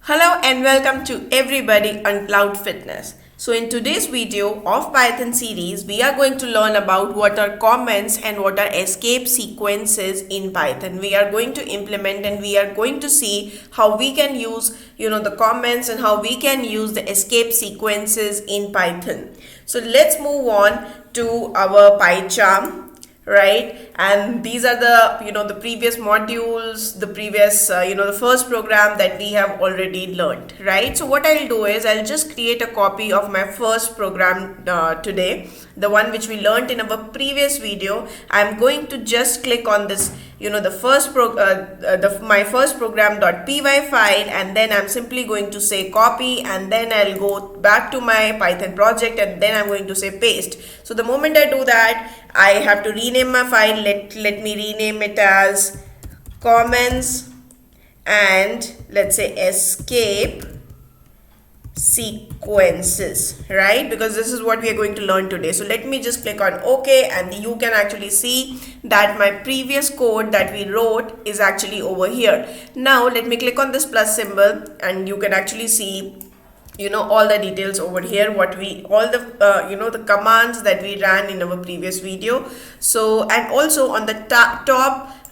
Hello and welcome to everybody on Cloud Fitness. So in today's video of Python series, we are going to learn about what are comments and what are escape sequences in Python. We are going to implement and we are going to see how we can use, the comments and how we can use the escape sequences in Python. So let's move on to our PyCharm, right? And these are the previous modules, the previous the first program that we have already learned, right? So what I'll do is I'll just create a copy of my first program today, the one which we learned in our previous video. I'm going to just click on this, the first my first program.py file, and then I'm simply going to say copy, and then I'll go back to my Python project, and then I'm going to say paste. So the moment I do that, I have to rename my file. Let me rename it as comments and let's say escape sequences, right? Because this is what we are going to learn today. So let me just click on OK, and you can actually see that my previous code that we wrote is actually over here. Now let me click on this plus symbol, and you can actually see all the details over here, all the the commands that we ran in our previous video. So, and also on the top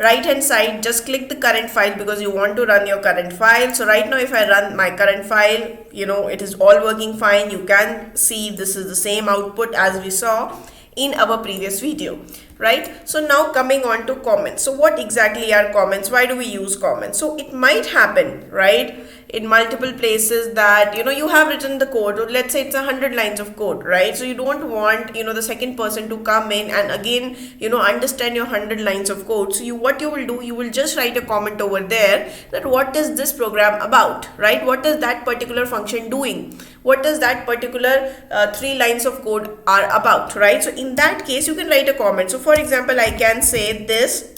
right hand side, just click the current file because you want to run your current file. So right now if I run my current file, it is all working fine. You can see this is the same output as we saw in our previous video, right? So now coming on to comments. So what exactly are comments? Why do we use comments? So it might happen, right, in multiple places that you have written the code, or let's say it's 100 lines of code, right? So you don't want the second person to come in and again understand your 100 lines of code. So what you will do, you will just write a comment over there that what is this program about, right? What is that particular function doing? What does that particular 3 lines of code are about, right? So in that case you can write a comment. So for example, I can say this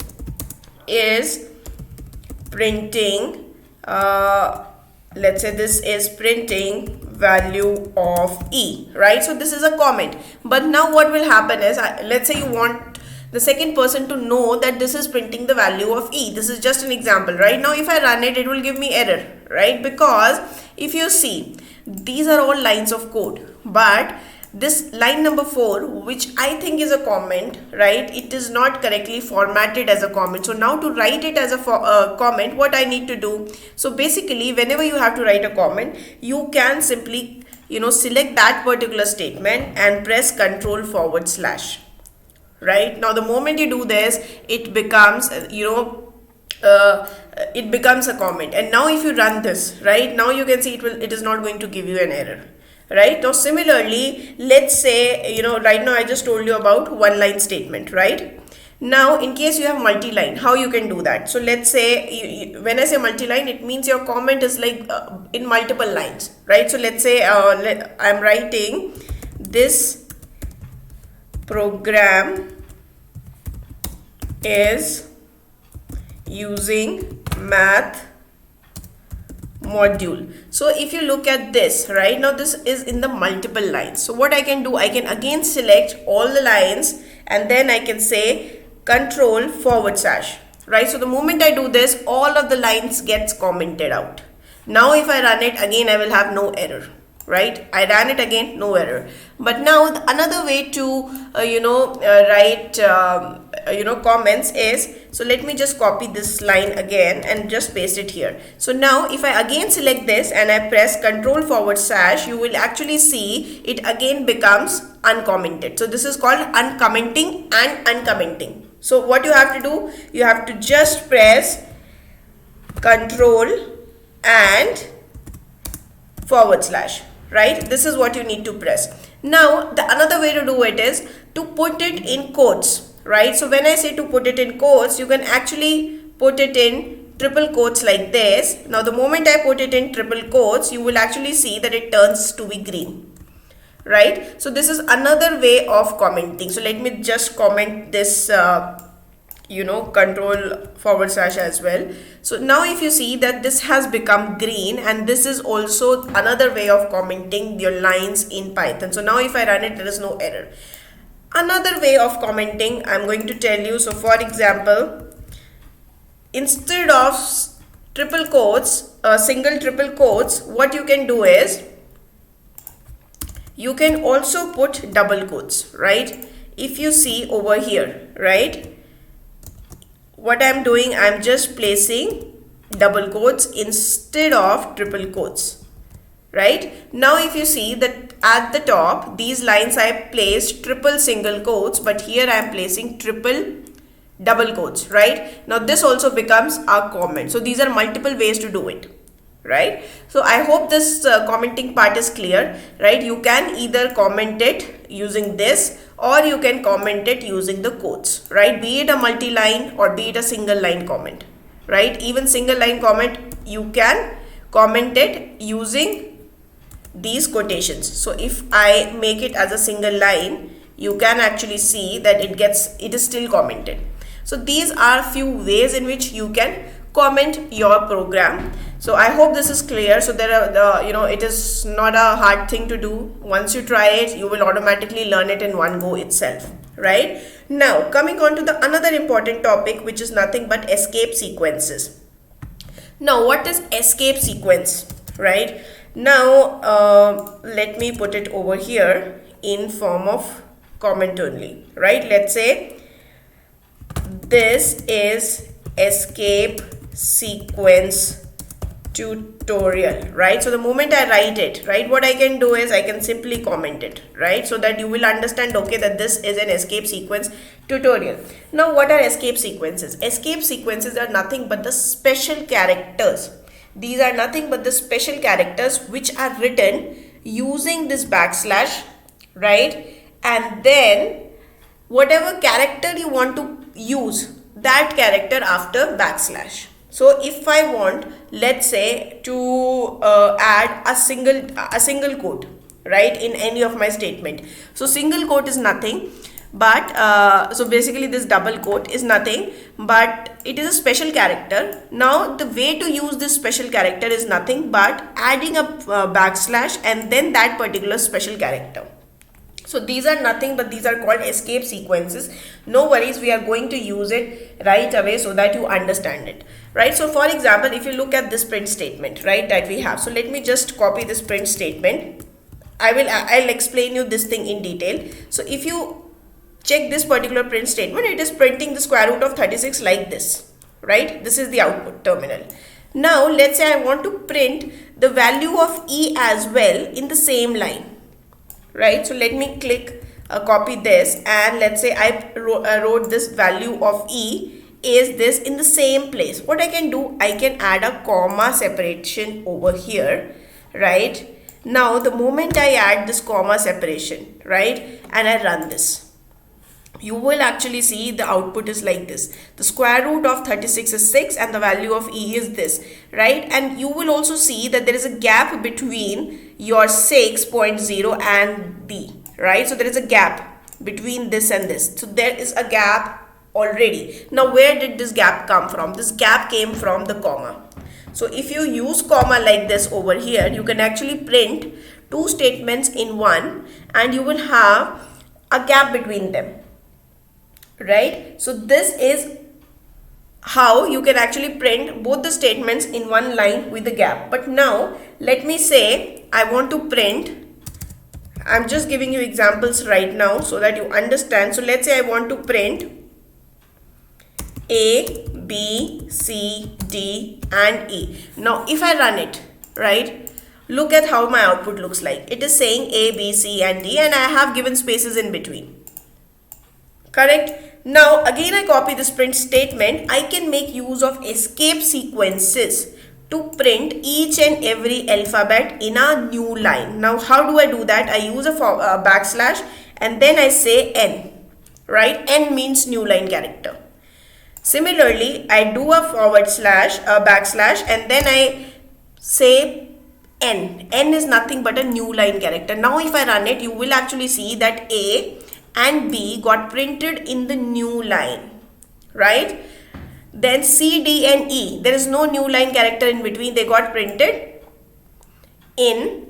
is printing let's say this is printing value of E, right? So this is a comment. But now what will happen is, let's say you want the second person to know that this is printing the value of E. This is just an example. Right now if I run it, it will give me error, right? Because if you see, these are all lines of code, but this line number 4, which I think is a comment, right, it is not correctly formatted as a comment. So now to write it as a comment, what I need to do, so basically whenever you have to write a comment, you can simply select that particular statement and press Ctrl//, right? Now the moment you do this, it becomes it becomes a comment. And now if you run this, right, now you can see it is not going to give you an error. Right now, similarly, let's say right now I just told you about one line statement, right? Now in case you have multi-line, how you can do that? So let's say when I say multi-line, it means your comment is like in multiple lines, right? So let's say I'm writing this program is using math module. So if you look at this, right, now this is in the multiple lines. So what I can do, I can again select all the lines, and then I can say Ctrl//, right? So the moment I do this, all of the lines gets commented out. Now if I run it again, I will have no error, right? I ran it again, no error. But now another way to write comments is, so let me just copy this line again and just paste it here. So now if I again select this and I press Ctrl//, you will actually see it again becomes uncommented. So this is called uncommenting and uncommenting. So what you have to do, you have to just press Ctrl and /, right? This is what you need to press. Now the another way to do it is to put it in quotes, right? So when I say to put it in quotes, you can actually put it in triple quotes like this. Now the moment I put it in triple quotes, you will actually see that it turns to be green, right? So this is another way of commenting. So let me just comment this Ctrl// as well. So now if you see that this has become green, and this is also another way of commenting your lines in Python. So now if I run it, there is no error. Another way of commenting I'm going to tell you. So for example, instead of triple quotes, single triple quotes, what you can do is you can also put double quotes, right? If you see over here, right, what I'm doing, I'm just placing double quotes instead of triple quotes, right? Now if you see that at the top, these lines I placed triple single quotes, but here I am placing triple double quotes, right? Now this also becomes a comment. So these are multiple ways to do it, right? So I hope this commenting part is clear, right? You can either comment it using this, or you can comment it using the quotes, right? Be it a multi-line or be it a single line comment, right? Even single line comment, you can comment it using these quotations. So if I make it as a single line, you can actually see that it is still commented. So these are few ways in which you can comment your program. So I hope this is clear. So there are it is not a hard thing to do. Once you try it, you will automatically learn it in one go itself, right? Now coming on to the another important topic, which is nothing but escape sequences. Now what is escape sequence, right? Now let me put it over here in form of comment only, right? Let's say this is escape sequence tutorial, right? So the moment I write it, right, what I can do is I can simply comment it, right? So that you will understand, okay, that this is an escape sequence tutorial. Now what are escape sequences? Escape sequences are nothing but the special characters. These are nothing but the special characters which are written using this backslash, right? And then whatever character you want to use, that character after backslash. So if I want, let's say, to add a single quote, right, in any of my statement. So single quote is nothing but so basically this double quote is nothing but it is a special character. Now the way to use this special character is nothing but adding a backslash and then that particular special character. So these are nothing but these are called escape sequences. No worries, we are going to use it right away so that you understand it, right? So for example, if you look at this print statement, right, that we have. So let me just copy this print statement. I'll explain you this thing in detail. So if you check this particular print statement, it is printing the square root of 36 like this, right? This is the output terminal. Now let's say I want to print the value of E as well in the same line, right? So let me click copy this and let's say I wrote this value of E is this in the same place. What I can do, I can add a comma separation over here, right? Now the moment I add this comma separation, right, and I run this, you will actually see the output is like this. The square root of 36 is 6 and the value of E is this, right? And you will also see that there is a gap between your 6.0 and B, right? So there is a gap between this and this. So there is a gap already. Now where did this gap come from? This gap came from the comma. So if you use comma like this over here, you can actually print two statements in one and you will have a gap between them, right? So this is how you can actually print both the statements in one line with a gap. But now let me say I want to print, I'm just giving you examples right now so that you understand. So let's say I want to print A, B, C, D and E. Now if I run it, right, look at how my output looks like. It is saying A, B, C and D and I have given spaces in between, correct? Now again I copy this print statement. I can make use of escape sequences to print each and every alphabet in a new line. Now how do I do that? I use a backslash and then I say N, right? N means new line character. Similarly, I do a backslash and then I say N. N is nothing but a new line character. Now if I run it, you will actually see that A and B got printed in the new line, right? Then C, D and E, there is no new line character in between. They got printed in,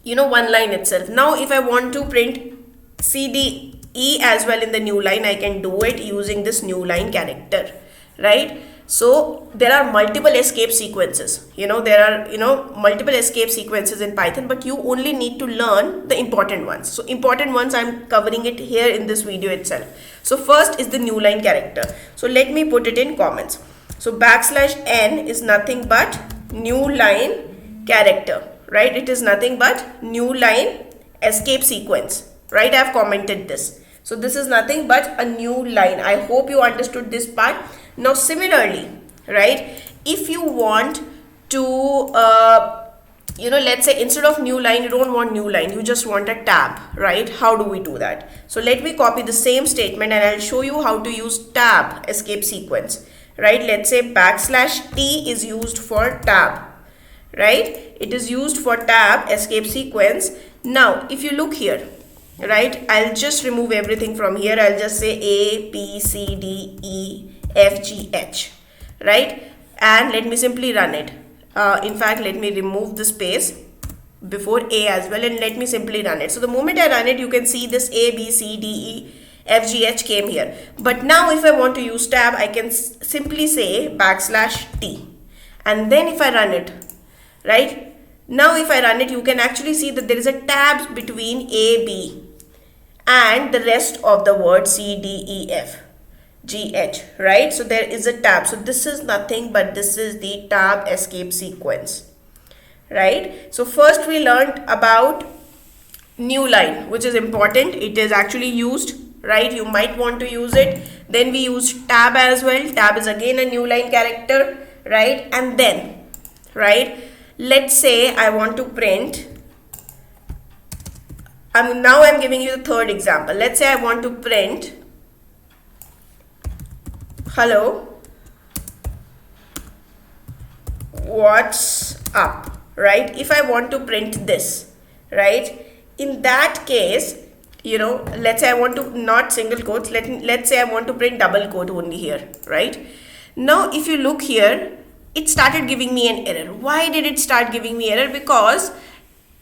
one line itself. Now if I want to print C, D, E as well in the new line, I can do it using this new line character, right? So there are multiple escape sequences. There are multiple escape sequences in Python, but you only need to learn the important ones. So important ones, I'm covering it here in this video itself. So first is the new line character. So let me put it in comments. So \n is nothing but new line character, right? It is nothing but new line escape sequence, right? I've commented this. So this is nothing but a new line. I hope you understood this part. Now similarly, right, if you want to let's say instead of new line, you don't want new line, you just want a tab, right? How do we do that? So let me copy the same statement and I'll show you how to use tab escape sequence, right? Let's say \t is used for tab, right? It is used for tab escape sequence. Now if you look here, right, I'll just remove everything from here. I'll just say A, B, C, D, E, F, G, H, right? And let me simply run it. In fact, let me remove the space before A as well and let me simply run it. So the moment I run it, you can see this A, B, C, D, E, F, G, H came here. But now if I want to use tab, I can simply say \t. And then if I run it, right? Now if I run it, you can actually see that there is a tab between A, B and the rest of the word C, D, E, F, G, H, right? So there is a tab. So this is nothing but this is the tab escape sequence, right? So first we learned about new line, which is important. It is actually used, right? You might want to use it. Then we used tab as well. Tab is again a new line character, right? And then, right, let's say I want to print, now I'm giving you the third example. Let's say I want to print hello, what's up, right? If I want to print this, right, in that case, let's say I want to not single quotes, let's say I want to print double quote only here, right? Now if you look here, it started giving me an error. Why did it start giving me error? Because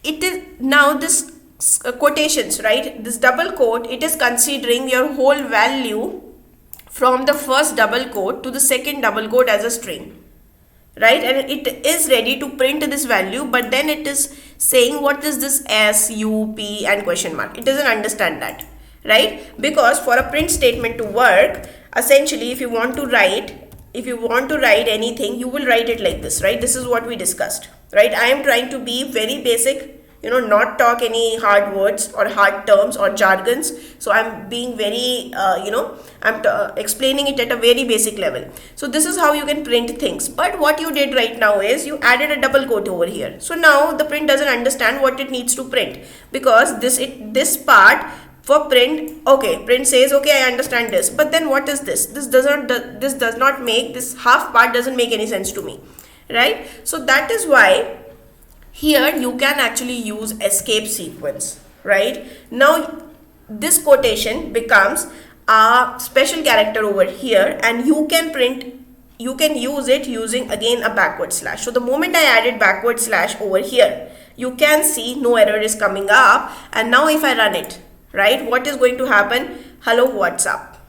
it is now this quotations, right, this double quote, it is considering your whole value from the first double quote to the second double quote as a string, right? And it is ready to print this value, but then it is saying what is this S, U, P and question mark. It doesn't understand that, right? Because for a print statement to work, essentially if you want to write anything, you will write it like this, right? This is what we discussed, right? I am trying to be very basic, not talk any hard words or hard terms or jargons. So I'm being very, I'm explaining it at a very basic level. So this is how you can print things. But what you did right now is you added a double quote over here. So now the print doesn't understand what it needs to print, because this part for print, okay, print says, okay, I understand this. But then what is this? This does not make, this half part doesn't make any sense to me, right? So that is why here you can actually use escape sequence, right? Now this quotation becomes a special character over here, and you can use it using again a backward slash. So the moment I added backward slash over here, you can see no error is coming up. And now if I run it, right, what is going to happen? Hello, what's up,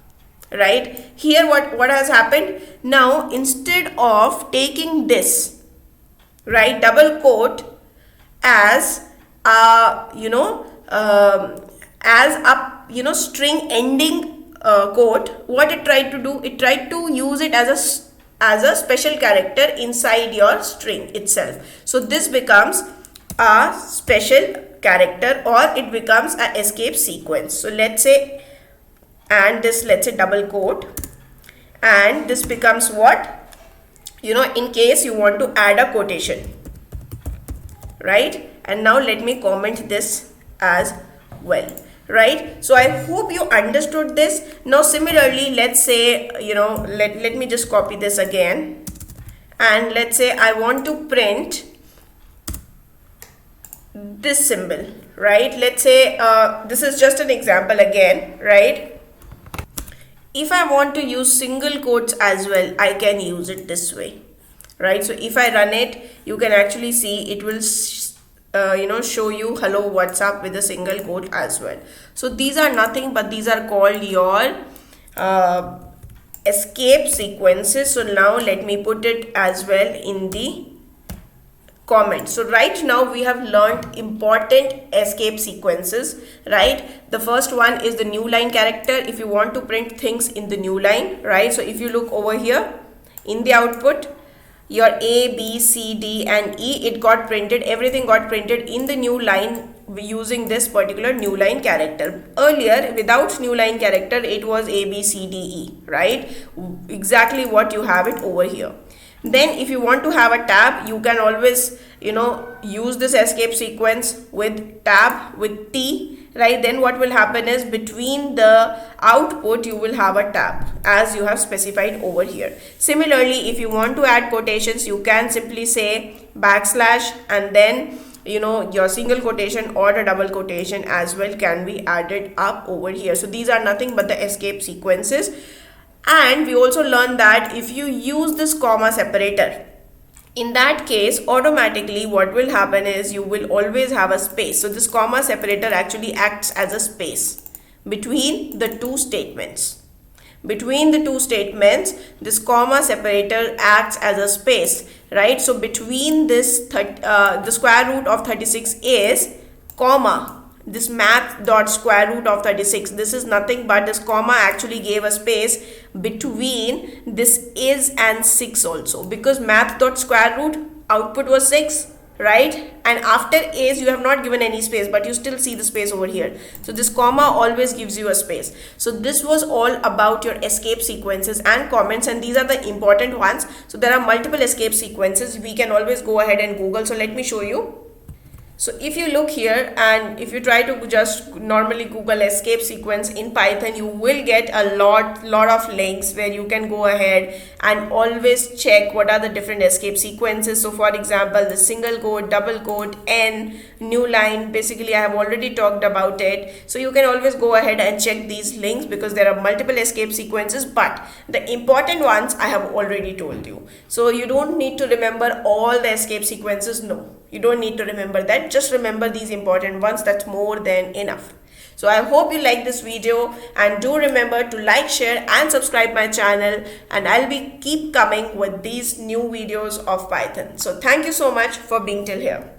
right? Here what has happened? Now instead of taking this, right, double quote as a string ending quote, what it tried to do, it tried to use it as a special character inside your string itself. So this becomes a special character, or it becomes a escape sequence. So let's say, and this, let's say double quote, and this becomes what, in case you want to add a quotation, right? And now let me comment this as well, right? So I hope you understood this. Now similarly, let's say, let me just copy this again, and let's say I want to print this symbol, right? Let's say this is just an example again, right? If I want to use single quotes as well, I can use it this way, right? So if I run it, you can actually see it will show you hello, what's up with a single quote as well. So these are nothing but these are called your escape sequences. So now let me put it as well in the comment. So right now we have learned important escape sequences, right? The first one is the new line character. If you want to print things in the new line, right? So if you look over here in the output, your A, B, C, D and E, it got printed, everything got printed in the new line using this particular new line character. Earlier, without new line character, it was A, B, C, D, E, right? Exactly what you have it over here. Then if you want to have a tab, you can always, use this escape sequence with tab, with T, right? Then what will happen is between the output, you will have a tab as you have specified over here. Similarly, if you want to add quotations, you can simply say backslash and then your single quotation or the double quotation as well can be added up over here. So these are nothing but the escape sequences. And we also learned that if you use this comma separator, in that case automatically what will happen is you will always have a space. So this comma separator actually acts as a space between the two statements. Between the two statements, this comma separator acts as a space, right? So between this the square root of 36 is comma, this math dot square root of 36, this is nothing but this comma actually gave a space between this is and 6 also, because math dot square root output was 6, right? And after is you have not given any space, but you still see the space over here. So this comma always gives you a space. So this was all about your escape sequences and comments, and these are the important ones. So there are multiple escape sequences. We can always go ahead and Google. So let me show you. So if you look here and if you try to just normally Google escape sequence in Python, you will get a lot of links where you can go ahead and always check what are the different escape sequences. So for example, the single quote, double quote, N, new line, basically I have already talked about it. So you can always go ahead and check these links because there are multiple escape sequences, but the important ones I have already told you. So you don't need to remember all the escape sequences. No, you don't need to remember that. Just remember these important ones. That's more than enough. So I hope you like this video, and do remember to like, share and subscribe my channel, and I'll be keep coming with these new videos of Python. So thank you so much for being till here.